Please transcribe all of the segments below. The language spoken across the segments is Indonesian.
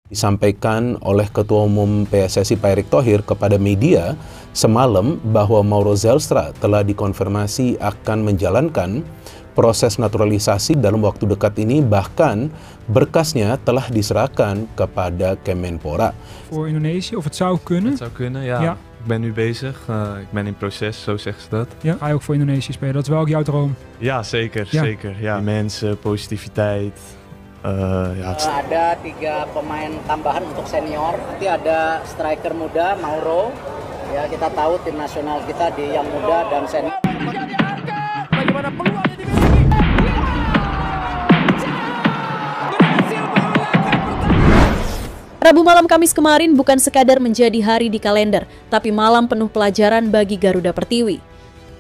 Disampaikan oleh Ketua Umum PSSI Pak Erick Thohir kepada media semalam bahwa Mauro Zelstra telah dikonfirmasi akan menjalankan proses naturalisasi dalam waktu dekat ini, bahkan berkasnya telah diserahkan kepada Kemenpora. Voor Indonesië, of het zou kunnen? Het zou kunnen, ja. Ja. Ik ben nu bezig, ik ben in proces, zo zeggen ze dat. Ja, ga je ook voor Indonesië spelen? Dat is wel ook jouw droom? Ja, zeker, Ja. zeker. Ja. Mensen, positiviteit. Ada 3 pemain tambahan untuk senior. Nanti ada striker muda Mauro. Ya, kita tahu tim nasional kita di yang muda dan senior. Bagaimana peluangnya dimiliki? Rabu malam Kamis kemarin bukan sekadar menjadi hari di kalender, tapi malam penuh pelajaran bagi Garuda Pertiwi.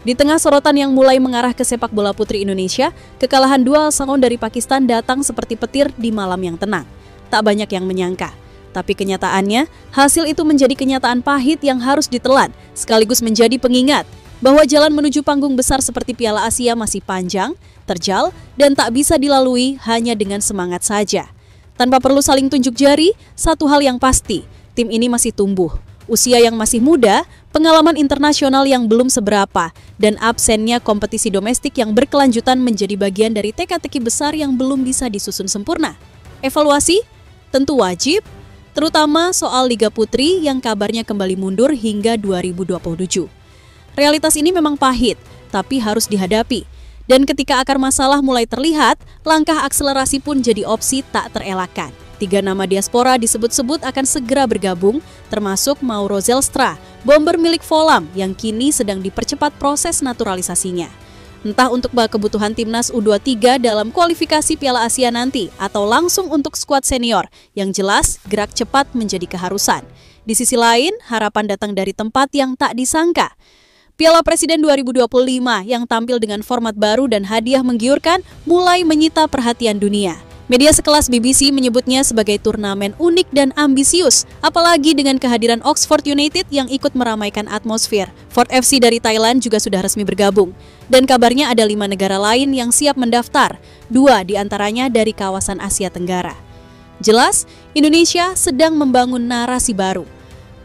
Di tengah sorotan yang mulai mengarah ke sepak bola putri Indonesia, kekalahan 2-0 dari Pakistan datang seperti petir di malam yang tenang. Tak banyak yang menyangka. Tapi kenyataannya, hasil itu menjadi kenyataan pahit yang harus ditelan, sekaligus menjadi pengingat bahwa jalan menuju panggung besar seperti Piala Asia masih panjang, terjal, dan tak bisa dilalui hanya dengan semangat saja. Tanpa perlu saling tunjuk jari, satu hal yang pasti, tim ini masih tumbuh. Usia yang masih muda, pengalaman internasional yang belum seberapa, dan absennya kompetisi domestik yang berkelanjutan menjadi bagian dari teka-teki besar yang belum bisa disusun sempurna. Evaluasi? Tentu wajib, terutama soal Liga Putri yang kabarnya kembali mundur hingga 2027. Realitas ini memang pahit, tapi harus dihadapi. Dan ketika akar masalah mulai terlihat, langkah akselerasi pun jadi opsi tak terelakkan. 3 nama diaspora disebut-sebut akan segera bergabung, termasuk Mauro Zelstra, bomber milik Volam yang kini sedang dipercepat proses naturalisasinya. Entah untuk kebutuhan timnas U23 dalam kualifikasi Piala Asia nanti, atau langsung untuk skuad senior, yang jelas gerak cepat menjadi keharusan. Di sisi lain, harapan datang dari tempat yang tak disangka. Piala Presiden 2025 yang tampil dengan format baru dan hadiah menggiurkan mulai menyita perhatian dunia. Media sekelas BBC menyebutnya sebagai turnamen unik dan ambisius, apalagi dengan kehadiran Oxford United yang ikut meramaikan atmosfer. Ford FC dari Thailand juga sudah resmi bergabung. Dan kabarnya ada 5 negara lain yang siap mendaftar, 2 diantaranya dari kawasan Asia Tenggara. Jelas, Indonesia sedang membangun narasi baru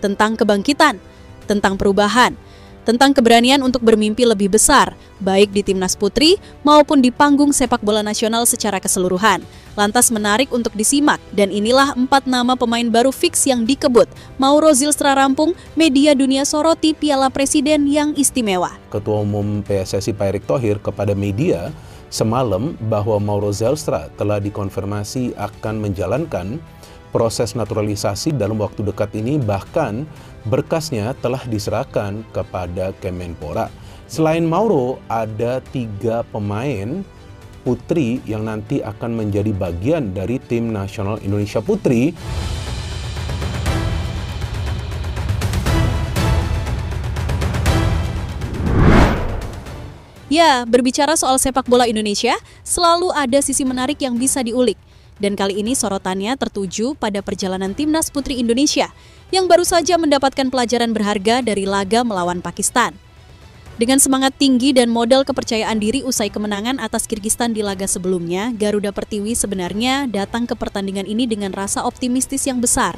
tentang kebangkitan, tentang perubahan, tentang keberanian untuk bermimpi lebih besar, baik di timnas putri maupun di panggung sepak bola nasional secara keseluruhan. Lantas menarik untuk disimak, dan inilah 4 nama pemain baru fix yang dikebut. Mauro Zelstra rampung, media dunia soroti Piala Presiden yang istimewa. Ketua Umum PSSI Pak Erick Thohir kepada media semalam bahwa Mauro Zelstra telah dikonfirmasi akan menjalankan proses naturalisasi dalam waktu dekat ini, bahkan berkasnya telah diserahkan kepada Kemenpora. Selain Mauro, ada 3 pemain putri yang nanti akan menjadi bagian dari tim nasional Indonesia Putri. Ya, berbicara soal sepak bola Indonesia, selalu ada sisi menarik yang bisa diulik. Dan kali ini sorotannya tertuju pada perjalanan timnas putri Indonesia yang baru saja mendapatkan pelajaran berharga dari laga melawan Pakistan. Dengan semangat tinggi dan modal kepercayaan diri usai kemenangan atas Kirgistan di laga sebelumnya, Garuda Pertiwi sebenarnya datang ke pertandingan ini dengan rasa optimistis yang besar.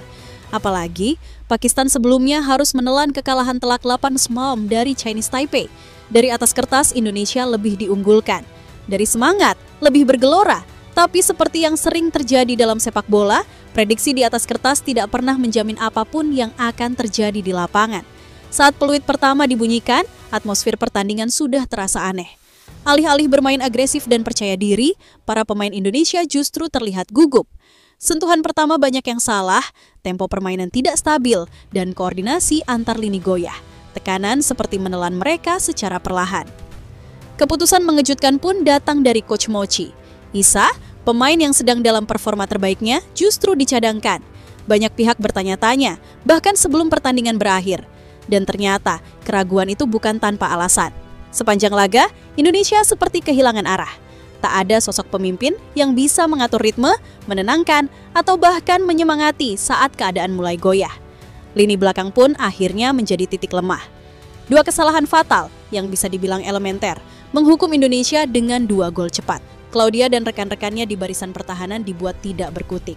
Apalagi, Pakistan sebelumnya harus menelan kekalahan telak 8-0 dari Chinese Taipei. Dari atas kertas, Indonesia lebih diunggulkan. Dari semangat, lebih bergelora. Tapi seperti yang sering terjadi dalam sepak bola, prediksi di atas kertas tidak pernah menjamin apapun yang akan terjadi di lapangan. Saat peluit pertama dibunyikan, atmosfer pertandingan sudah terasa aneh. Alih-alih bermain agresif dan percaya diri, para pemain Indonesia justru terlihat gugup. Sentuhan pertama banyak yang salah, tempo permainan tidak stabil, dan koordinasi antar lini goyah. Tekanan seperti menelan mereka secara perlahan. Keputusan mengejutkan pun datang dari Coach Mochi. Isa, pemain yang sedang dalam performa terbaiknya, justru dicadangkan. Banyak pihak bertanya-tanya, bahkan sebelum pertandingan berakhir. Dan ternyata, keraguan itu bukan tanpa alasan. Sepanjang laga, Indonesia seperti kehilangan arah. Tak ada sosok pemimpin yang bisa mengatur ritme, menenangkan, atau bahkan menyemangati saat keadaan mulai goyah. Lini belakang pun akhirnya menjadi titik lemah. 2 kesalahan fatal yang bisa dibilang elementer, menghukum Indonesia dengan 2 gol cepat. Claudia dan rekan-rekannya di barisan pertahanan dibuat tidak berkutik.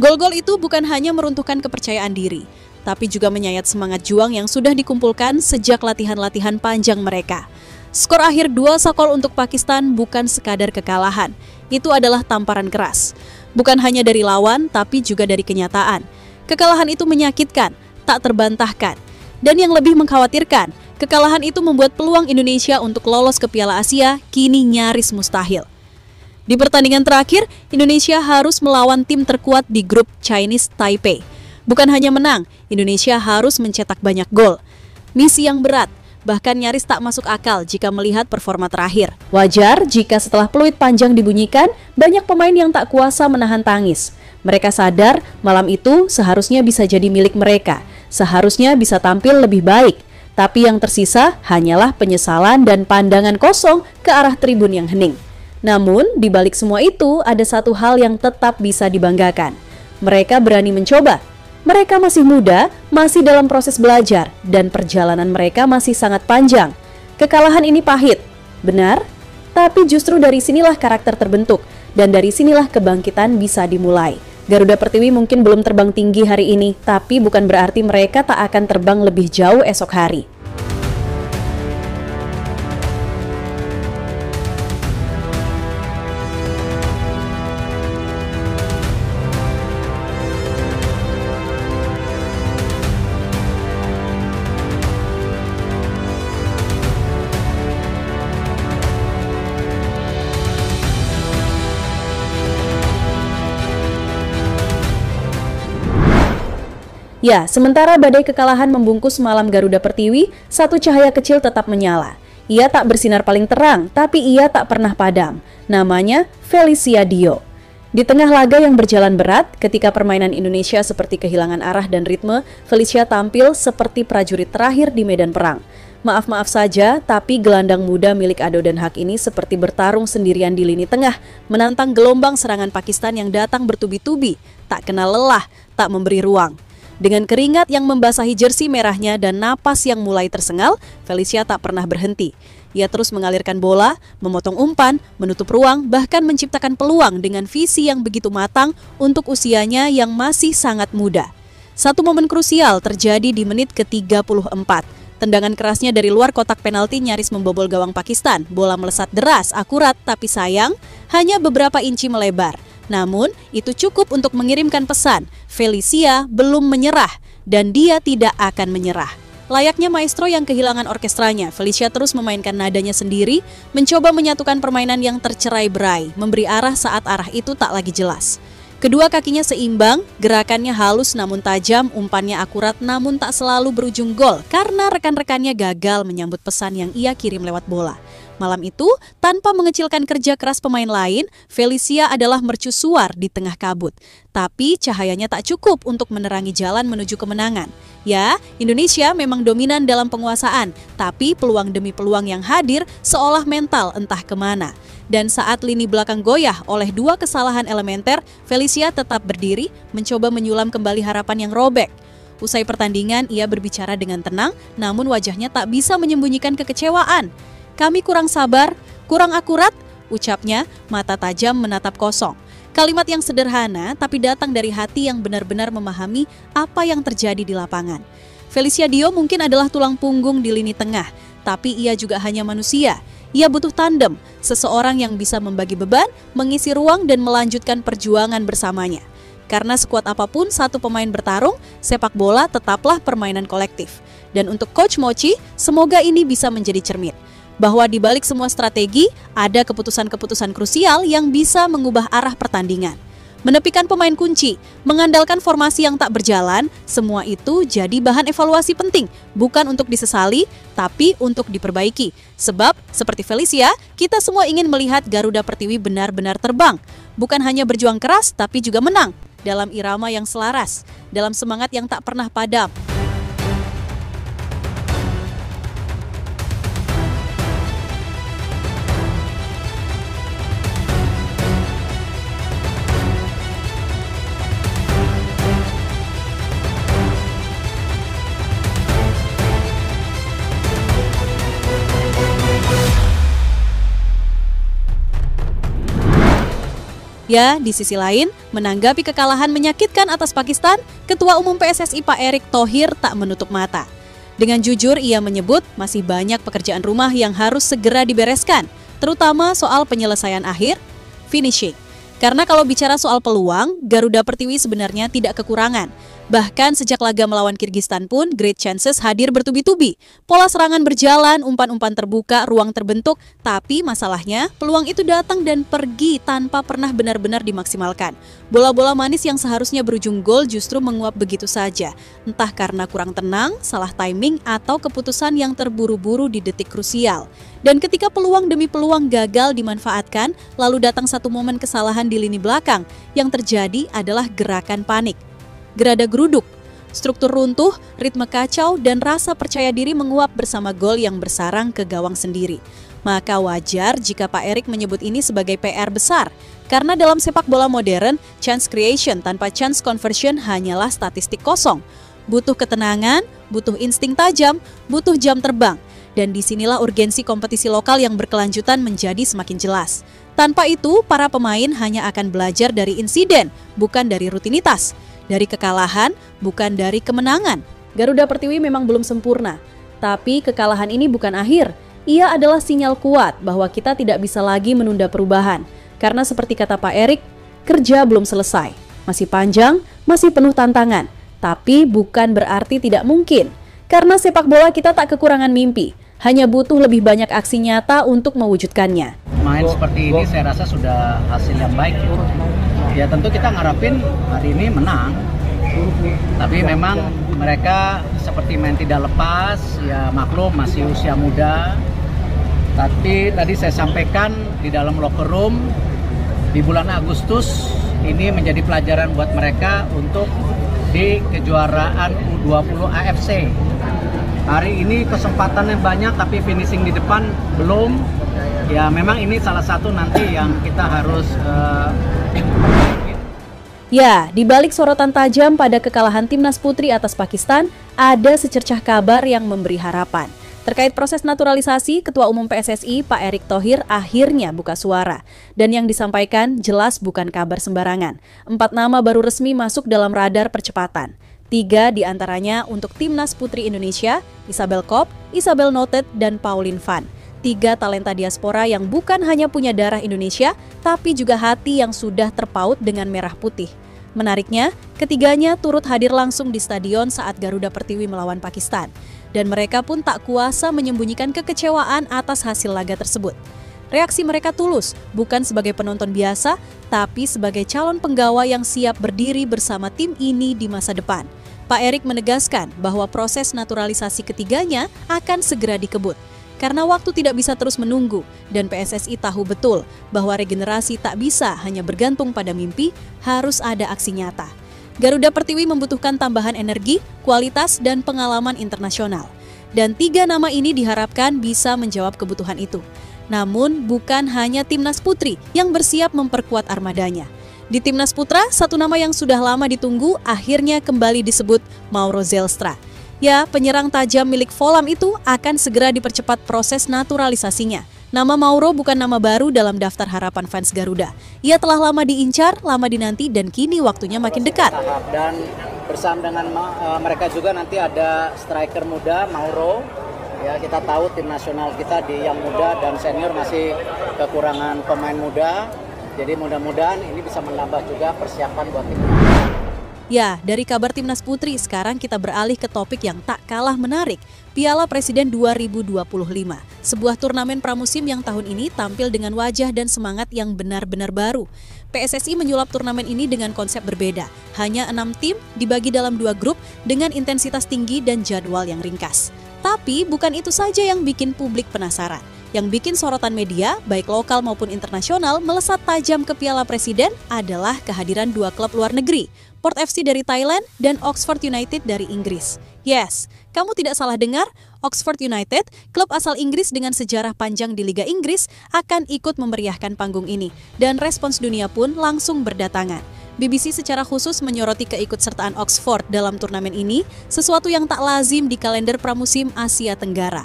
Gol-gol itu bukan hanya meruntuhkan kepercayaan diri, tapi juga menyayat semangat juang yang sudah dikumpulkan sejak latihan-latihan panjang mereka. Skor akhir 2-0 untuk Pakistan bukan sekadar kekalahan, itu adalah tamparan keras. Bukan hanya dari lawan, tapi juga dari kenyataan. Kekalahan itu menyakitkan, tak terbantahkan. Dan yang lebih mengkhawatirkan, kekalahan itu membuat peluang Indonesia untuk lolos ke Piala Asia kini nyaris mustahil. Di pertandingan terakhir, Indonesia harus melawan tim terkuat di grup Chinese Taipei. Bukan hanya menang, Indonesia harus mencetak banyak gol. Misi yang berat, bahkan nyaris tak masuk akal jika melihat performa terakhir. Wajar jika setelah peluit panjang dibunyikan, banyak pemain yang tak kuasa menahan tangis. Mereka sadar malam itu seharusnya bisa jadi milik mereka, seharusnya bisa tampil lebih baik. Tapi yang tersisa hanyalah penyesalan dan pandangan kosong ke arah tribun yang hening. Namun, di balik semua itu ada satu hal yang tetap bisa dibanggakan. Mereka berani mencoba. Mereka masih muda, masih dalam proses belajar, dan perjalanan mereka masih sangat panjang. Kekalahan ini pahit, benar? Tapi justru dari sinilah karakter terbentuk, dan dari sinilah kebangkitan bisa dimulai. Garuda Pertiwi mungkin belum terbang tinggi hari ini, tapi bukan berarti mereka tak akan terbang lebih jauh esok hari. Ya, sementara badai kekalahan membungkus malam Garuda Pertiwi, satu cahaya kecil tetap menyala. Ia tak bersinar paling terang, tapi ia tak pernah padam. Namanya Felicia Dio. Di tengah laga yang berjalan berat, ketika permainan Indonesia seperti kehilangan arah dan ritme, Felicia tampil seperti prajurit terakhir di medan perang. Maaf-maaf saja, tapi gelandang muda milik Ado dan Haq ini seperti bertarung sendirian di lini tengah, menantang gelombang serangan Pakistan yang datang bertubi-tubi, tak kenal lelah, tak memberi ruang. Dengan keringat yang membasahi jersey merahnya dan napas yang mulai tersengal, Felicia tak pernah berhenti. Ia terus mengalirkan bola, memotong umpan, menutup ruang, bahkan menciptakan peluang dengan visi yang begitu matang untuk usianya yang masih sangat muda. Satu momen krusial terjadi di menit ke-34. Tendangan kerasnya dari luar kotak penalti nyaris membobol gawang Pakistan. Bola melesat deras, akurat, tapi sayang, hanya beberapa inci melebar. Namun, itu cukup untuk mengirimkan pesan, Felicia belum menyerah dan dia tidak akan menyerah. Layaknya maestro yang kehilangan orkestranya, Felicia terus memainkan nadanya sendiri, mencoba menyatukan permainan yang tercerai-berai, memberi arah saat arah itu tak lagi jelas. Kedua kakinya seimbang, gerakannya halus namun tajam, umpannya akurat namun tak selalu berujung gol karena rekan-rekannya gagal menyambut pesan yang ia kirim lewat bola. Malam itu, tanpa mengecilkan kerja keras pemain lain, Felicia adalah mercusuar di tengah kabut. Tapi cahayanya tak cukup untuk menerangi jalan menuju kemenangan. Ya, Indonesia memang dominan dalam penguasaan, tapi peluang demi peluang yang hadir seolah mental entah kemana. Dan saat lini belakang goyah oleh dua kesalahan elementer, Felicia tetap berdiri, mencoba menyulam kembali harapan yang robek. Usai pertandingan, ia berbicara dengan tenang, namun wajahnya tak bisa menyembunyikan kekecewaan. Kami kurang sabar, kurang akurat, ucapnya, mata tajam menatap kosong. Kalimat yang sederhana tapi datang dari hati yang benar-benar memahami apa yang terjadi di lapangan. Felicia Dio mungkin adalah tulang punggung di lini tengah, tapi ia juga hanya manusia. Ia butuh tandem, seseorang yang bisa membagi beban, mengisi ruang dan melanjutkan perjuangan bersamanya. Karena sekuat apapun satu pemain bertarung, sepak bola tetaplah permainan kolektif. Dan untuk Coach Mochi, semoga ini bisa menjadi cermin. Bahwa di balik semua strategi, ada keputusan-keputusan krusial yang bisa mengubah arah pertandingan. Menepikan pemain kunci, mengandalkan formasi yang tak berjalan, semua itu jadi bahan evaluasi penting, bukan untuk disesali, tapi untuk diperbaiki. Sebab, seperti Felicia, kita semua ingin melihat Garuda Pertiwi benar-benar terbang. Bukan hanya berjuang keras, tapi juga menang. Dalam irama yang selaras, dalam semangat yang tak pernah padam. Ya, di sisi lain, menanggapi kekalahan menyakitkan atas Pakistan, Ketua Umum PSSI Pak Erick Thohir tak menutup mata. Dengan jujur, ia menyebut masih banyak pekerjaan rumah yang harus segera dibereskan, terutama soal penyelesaian akhir, finishing. Karena kalau bicara soal peluang, Garuda Pertiwi sebenarnya tidak kekurangan. Bahkan sejak laga melawan Kyrgyzstan pun, great chances hadir bertubi-tubi. Pola serangan berjalan, umpan-umpan terbuka, ruang terbentuk. Tapi masalahnya, peluang itu datang dan pergi tanpa pernah benar-benar dimaksimalkan. Bola-bola manis yang seharusnya berujung gol justru menguap begitu saja. Entah karena kurang tenang, salah timing, atau keputusan yang terburu-buru di detik krusial. Dan ketika peluang demi peluang gagal dimanfaatkan, lalu datang satu momen kesalahan di lini belakang, yang terjadi adalah gerakan panik. Gerada geruduk, struktur runtuh, ritme kacau, dan rasa percaya diri menguap bersama gol yang bersarang ke gawang sendiri. Maka wajar jika Pak Erick menyebut ini sebagai PR besar, karena dalam sepak bola modern, chance creation tanpa chance conversion hanyalah statistik kosong. Butuh ketenangan, butuh insting tajam, butuh jam terbang. Dan disinilah urgensi kompetisi lokal yang berkelanjutan menjadi semakin jelas. Tanpa itu, para pemain hanya akan belajar dari insiden, bukan dari rutinitas. Dari kekalahan, bukan dari kemenangan. Garuda Pertiwi memang belum sempurna, tapi kekalahan ini bukan akhir. Ia adalah sinyal kuat bahwa kita tidak bisa lagi menunda perubahan. Karena seperti kata Pak Erick, kerja belum selesai. Masih panjang, masih penuh tantangan. Tapi bukan berarti tidak mungkin. Karena sepak bola kita tak kekurangan mimpi. Hanya butuh lebih banyak aksi nyata untuk mewujudkannya. Main seperti ini saya rasa sudah hasil yang baik. Ya tentu kita ngarapin hari ini menang. Tapi memang mereka seperti main tidak lepas, ya maklum masih usia muda. Tapi tadi saya sampaikan di dalam locker room, di bulan Agustus ini menjadi pelajaran buat mereka untuk di kejuaraan U20 AFC. Hari ini kesempatannya banyak tapi finishing di depan belum. Ya memang ini salah satu nanti yang kita harus Ya, di balik sorotan tajam pada kekalahan timnas putri atas Pakistan, ada secercah kabar yang memberi harapan. Terkait proses naturalisasi, Ketua Umum PSSI Pak Erick Thohir akhirnya buka suara. Dan yang disampaikan jelas bukan kabar sembarangan. 4 nama baru resmi masuk dalam radar percepatan. 3 diantaranya untuk timnas putri Indonesia, Isabel Kopp, Isabel Noted, dan Pauline Van. 3 talenta diaspora yang bukan hanya punya darah Indonesia, tapi juga hati yang sudah terpaut dengan merah putih. Menariknya, ketiganya turut hadir langsung di stadion saat Garuda Pertiwi melawan Pakistan. Dan mereka pun tak kuasa menyembunyikan kekecewaan atas hasil laga tersebut. Reaksi mereka tulus, bukan sebagai penonton biasa, tapi sebagai calon penggawa yang siap berdiri bersama tim ini di masa depan. Pak Erick menegaskan bahwa proses naturalisasi ketiganya akan segera dikebut. Karena waktu tidak bisa terus menunggu, dan PSSI tahu betul bahwa regenerasi tak bisa hanya bergantung pada mimpi, harus ada aksi nyata. Garuda Pertiwi membutuhkan tambahan energi, kualitas, dan pengalaman internasional. Dan 3 nama ini diharapkan bisa menjawab kebutuhan itu. Namun, bukan hanya timnas putri yang bersiap memperkuat armadanya. Di timnas putra, satu nama yang sudah lama ditunggu akhirnya kembali disebut Mauro Zelstra. Ya, penyerang tajam milik Volam itu akan segera dipercepat proses naturalisasinya. Nama Mauro bukan nama baru dalam daftar harapan fans Garuda. Ia telah lama diincar, lama dinanti, dan kini waktunya makin dekat. Dan bersama dengan mereka juga nanti ada striker muda, Mauro. Ya, kita tahu tim nasional kita di yang muda dan senior masih kekurangan pemain muda. Jadi mudah-mudahan ini bisa menambah juga persiapan buat tim. Ya, dari kabar timnas putri, sekarang kita beralih ke topik yang tak kalah menarik, Piala Presiden 2025. Sebuah turnamen pramusim yang tahun ini tampil dengan wajah dan semangat yang benar-benar baru. PSSI menyulap turnamen ini dengan konsep berbeda. Hanya 6 tim dibagi dalam 2 grup dengan intensitas tinggi dan jadwal yang ringkas. Tapi bukan itu saja yang bikin publik penasaran. Yang bikin sorotan media, baik lokal maupun internasional, melesat tajam ke Piala Presiden adalah kehadiran 2 klub luar negeri, Port FC dari Thailand dan Oxford United dari Inggris. Yes, kamu tidak salah dengar, Oxford United, klub asal Inggris dengan sejarah panjang di Liga Inggris, akan ikut memeriahkan panggung ini. Dan respons dunia pun langsung berdatangan. BBC secara khusus menyoroti keikutsertaan Oxford dalam turnamen ini, sesuatu yang tak lazim di kalender pramusim Asia Tenggara.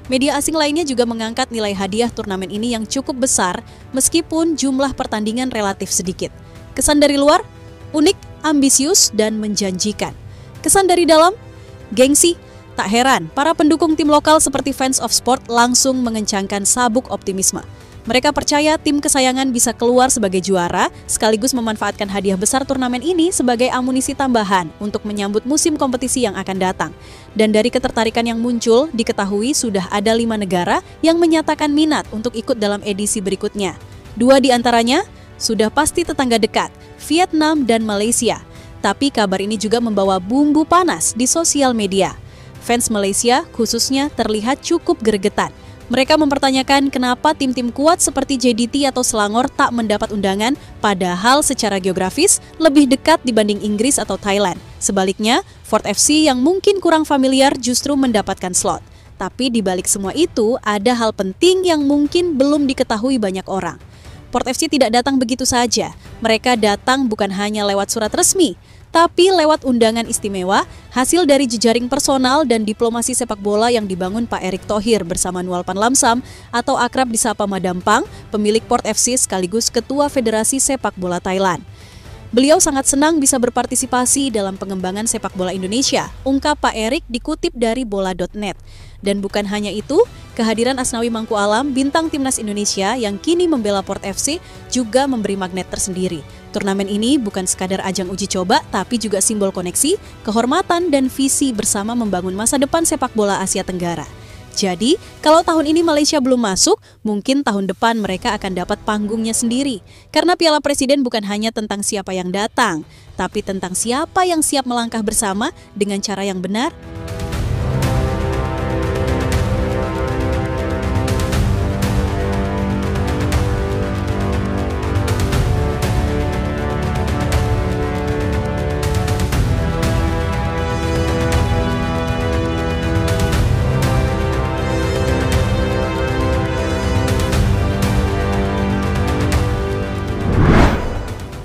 Media asing lainnya juga mengangkat nilai hadiah turnamen ini yang cukup besar meskipun jumlah pertandingan relatif sedikit. Kesan dari luar, unik, ambisius, dan menjanjikan. Kesan dari dalam, gengsi. Tak heran, para pendukung tim lokal seperti Fans of Sport langsung mengencangkan sabuk optimisme. Mereka percaya tim kesayangan bisa keluar sebagai juara, sekaligus memanfaatkan hadiah besar turnamen ini sebagai amunisi tambahan untuk menyambut musim kompetisi yang akan datang. Dan dari ketertarikan yang muncul, diketahui sudah ada 5 negara yang menyatakan minat untuk ikut dalam edisi berikutnya. 2 di antaranya sudah pasti tetangga dekat, Vietnam dan Malaysia. Tapi kabar ini juga membawa bumbu panas di sosial media. Fans Malaysia khususnya terlihat cukup gregetan. Mereka mempertanyakan kenapa tim-tim kuat seperti JDT atau Selangor tak mendapat undangan, padahal secara geografis lebih dekat dibanding Inggris atau Thailand. Sebaliknya, Fort FC yang mungkin kurang familiar justru mendapatkan slot. Tapi di balik semua itu, ada hal penting yang mungkin belum diketahui banyak orang. Port FC tidak datang begitu saja. Mereka datang bukan hanya lewat surat resmi, tapi lewat undangan istimewa, hasil dari jejaring personal dan diplomasi sepak bola yang dibangun Pak Erick Thohir bersama Nual Panlamsam atau akrab disapa Madam Pang, pemilik Port FC sekaligus Ketua Federasi Sepak Bola Thailand. Beliau sangat senang bisa berpartisipasi dalam pengembangan sepak bola Indonesia, ungkap Pak Erick dikutip dari bola.net. Dan bukan hanya itu, kehadiran Asnawi Mangku Alam, bintang timnas Indonesia yang kini membela Port FC, juga memberi magnet tersendiri. Turnamen ini bukan sekadar ajang uji coba, tapi juga simbol koneksi, kehormatan, dan visi bersama membangun masa depan sepak bola Asia Tenggara. Jadi, kalau tahun ini Malaysia belum masuk, mungkin tahun depan mereka akan dapat panggungnya sendiri. Karena Piala Presiden bukan hanya tentang siapa yang datang, tapi tentang siapa yang siap melangkah bersama dengan cara yang benar.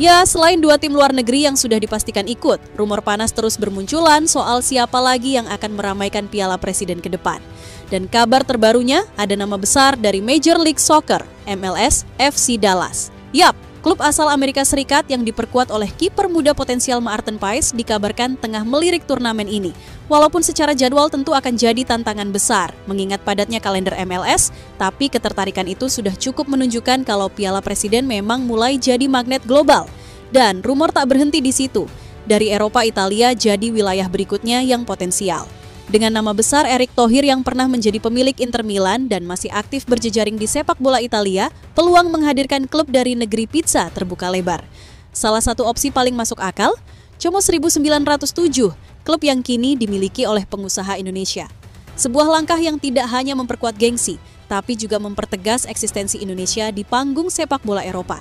Ya, selain 2 tim luar negeri yang sudah dipastikan ikut, rumor panas terus bermunculan soal siapa lagi yang akan meramaikan Piala Presiden ke depan. Dan kabar terbarunya ada nama besar dari Major League Soccer, MLS, FC Dallas. Yap, klub asal Amerika Serikat yang diperkuat oleh kiper muda potensial Maarten Paes dikabarkan tengah melirik turnamen ini. Walaupun secara jadwal tentu akan jadi tantangan besar, mengingat padatnya kalender MLS, tapi ketertarikan itu sudah cukup menunjukkan kalau Piala Presiden memang mulai jadi magnet global. Dan rumor tak berhenti di situ. Dari Eropa, Italia jadi wilayah berikutnya yang potensial. Dengan nama besar Erick Thohir yang pernah menjadi pemilik Inter Milan dan masih aktif berjejaring di sepak bola Italia, peluang menghadirkan klub dari negeri pizza terbuka lebar. Salah satu opsi paling masuk akal, Como 1907, klub yang kini dimiliki oleh pengusaha Indonesia. Sebuah langkah yang tidak hanya memperkuat gengsi, tapi juga mempertegas eksistensi Indonesia di panggung sepak bola Eropa.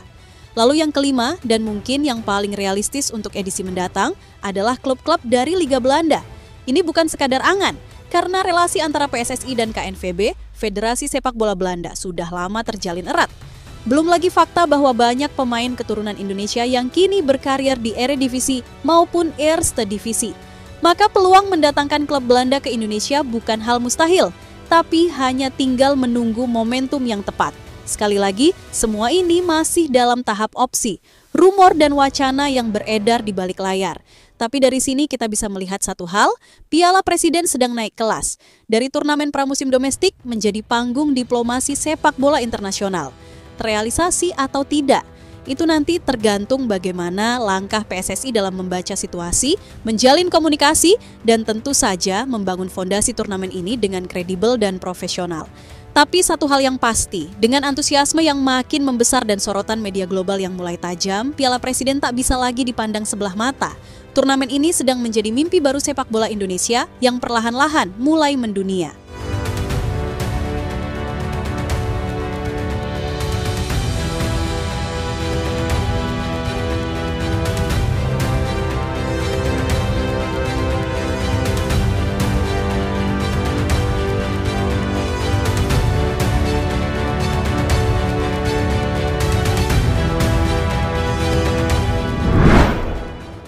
Lalu yang kelima, dan mungkin yang paling realistis untuk edisi mendatang, adalah klub-klub dari Liga Belanda. Ini bukan sekadar angan, karena relasi antara PSSI dan KNVB, Federasi Sepak Bola Belanda, sudah lama terjalin erat. Belum lagi fakta bahwa banyak pemain keturunan Indonesia yang kini berkarir di Eredivisie maupun Eerste Divisie. Maka peluang mendatangkan klub Belanda ke Indonesia bukan hal mustahil, tapi hanya tinggal menunggu momentum yang tepat. Sekali lagi, semua ini masih dalam tahap opsi, rumor dan wacana yang beredar di balik layar. Tapi dari sini kita bisa melihat satu hal, Piala Presiden sedang naik kelas. Dari turnamen pramusim domestik menjadi panggung diplomasi sepak bola internasional. Terrealisasi atau tidak, itu nanti tergantung bagaimana langkah PSSI dalam membaca situasi, menjalin komunikasi, dan tentu saja membangun fondasi turnamen ini dengan kredibel dan profesional. Tapi satu hal yang pasti, dengan antusiasme yang makin membesar dan sorotan media global yang mulai tajam, Piala Presiden tak bisa lagi dipandang sebelah mata. Turnamen ini sedang menjadi mimpi baru sepak bola Indonesia yang perlahan-lahan mulai mendunia.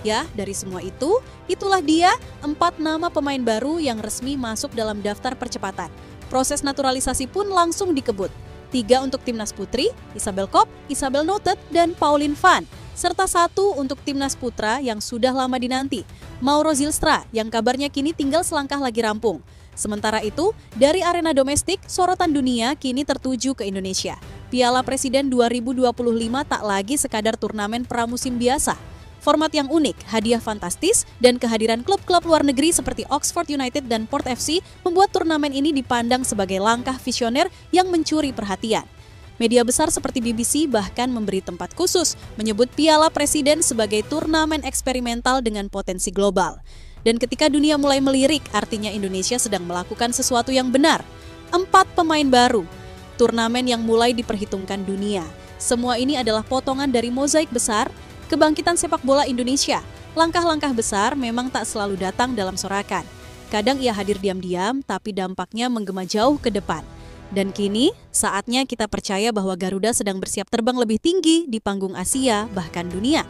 Ya, dari semua itu, itulah dia 4 nama pemain baru yang resmi masuk dalam daftar percepatan. Proses naturalisasi pun langsung dikebut. 3 untuk timnas putri, Isabel Kopp, Isabel Notet, dan Pauline Van, serta 1 untuk timnas putra yang sudah lama dinanti, Mauro Zylstra, yang kabarnya kini tinggal selangkah lagi rampung. Sementara itu, dari arena domestik, sorotan dunia kini tertuju ke Indonesia. Piala Presiden 2025 tak lagi sekadar turnamen pramusim biasa. Format yang unik, hadiah fantastis, dan kehadiran klub-klub luar negeri seperti Oxford United dan Port FC membuat turnamen ini dipandang sebagai langkah visioner yang mencuri perhatian. Media besar seperti BBC bahkan memberi tempat khusus, menyebut Piala Presiden sebagai turnamen eksperimental dengan potensi global. Dan ketika dunia mulai melirik, artinya Indonesia sedang melakukan sesuatu yang benar. 4 pemain baru, turnamen yang mulai diperhitungkan dunia. Semua ini adalah potongan dari mozaik besar, kebangkitan sepak bola Indonesia. Langkah-langkah besar memang tak selalu datang dalam sorakan. Kadang ia hadir diam-diam, tapi dampaknya menggema jauh ke depan. Dan kini, saatnya kita percaya bahwa Garuda sedang bersiap terbang lebih tinggi di panggung Asia, bahkan dunia.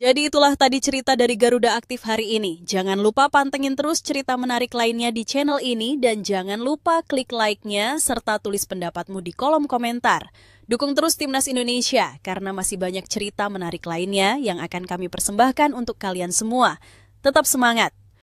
Jadi itulah tadi cerita dari Garuda Aktif hari ini. Jangan lupa pantengin terus cerita menarik lainnya di channel ini dan jangan lupa klik like-nya serta tulis pendapatmu di kolom komentar. Dukung terus Timnas Indonesia karena masih banyak cerita menarik lainnya yang akan kami persembahkan untuk kalian semua. Tetap semangat!